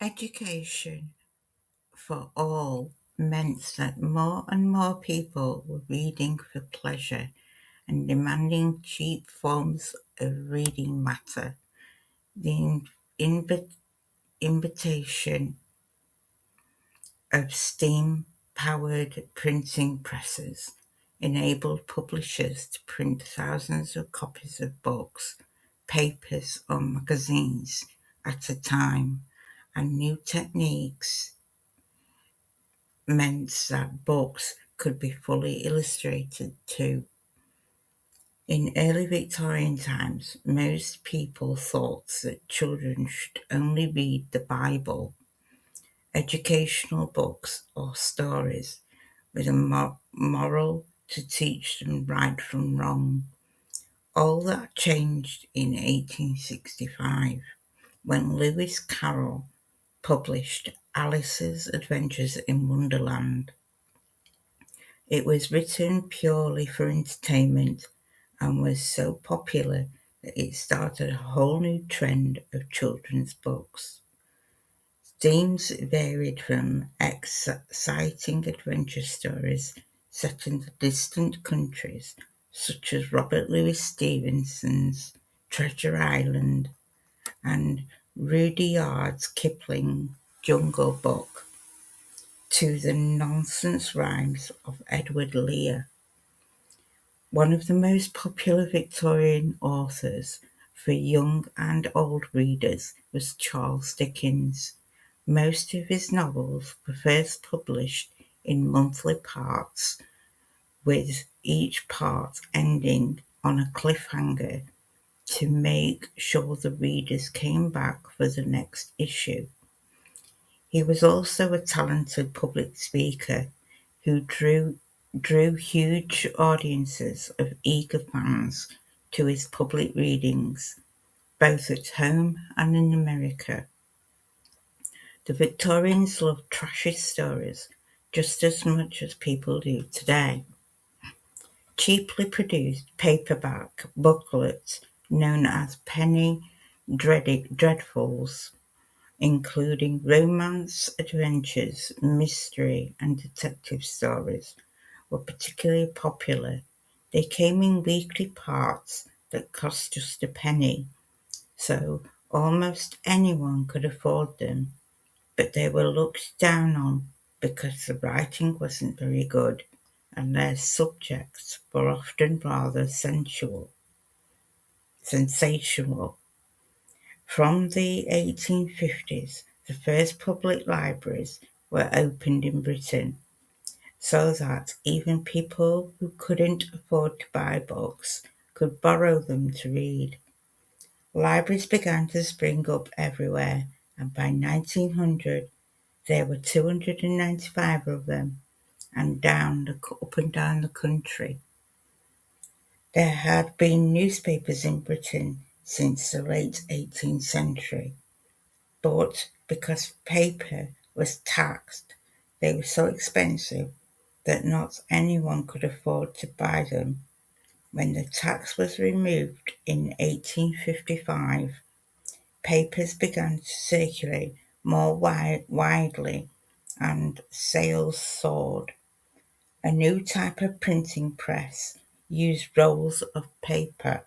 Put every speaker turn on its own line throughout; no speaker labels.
Education for all meant that more and more people were reading for pleasure and demanding cheap forms of reading matter. The invitation of steam-powered printing presses enabled publishers to print thousands of copies of books, papers, or magazines at a time, and new techniques meant that books could be fully illustrated too. In early Victorian times, most people thought that children should only read the Bible, educational books, or stories with a moral to teach them right from wrong. All that changed in 1865 when Lewis Carroll published Alice's Adventures in Wonderland. It was written purely for entertainment and was so popular that it started a whole new trend of children's books. Themes varied from exciting adventure stories set in distant countries, such as Robert Louis Stevenson's Treasure Island and Rudyard Kipling's Jungle Book, to the nonsense rhymes of Edward Lear. One of the most popular Victorian authors for young and old readers was Charles Dickens. Most of his novels were first published in monthly parts, with each part ending on a cliffhanger to make sure the readers came back for the next issue. He was also a talented public speaker who drew huge audiences of eager fans to his public readings, both at home and in America. The Victorians loved trashy stories just as much as people do today. Cheaply produced paperback booklets known as penny dreadfuls, including romance, adventures, mystery, and detective stories, were particularly popular. They came in weekly parts that cost just a penny, so almost anyone could afford them, but they were looked down on because the writing wasn't very good and their subjects were often rather sensational. From the 1850s, the first public libraries were opened in Britain, so that even people who couldn't afford to buy books could borrow them to read. Libraries began to spring up everywhere, and by 1900 there were 295 of them, and up and down the country. There had been newspapers in Britain since the late 18th century, but because paper was taxed, they were so expensive that not anyone could afford to buy them. When the tax was removed in 1855, papers began to circulate more widely and sales soared. A new type of printing press used rolls of paper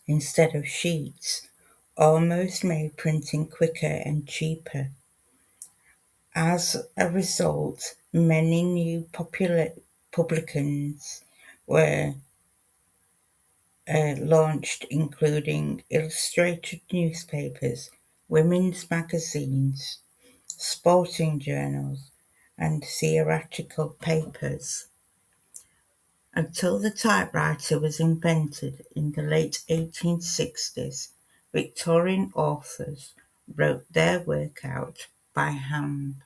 instead of sheets, almost made printing quicker and cheaper. As a result, many new publications were launched, including illustrated newspapers, women's magazines, sporting journals, and theatrical papers. Until the typewriter was invented in the late 1860s, Victorian authors wrote their work out by hand.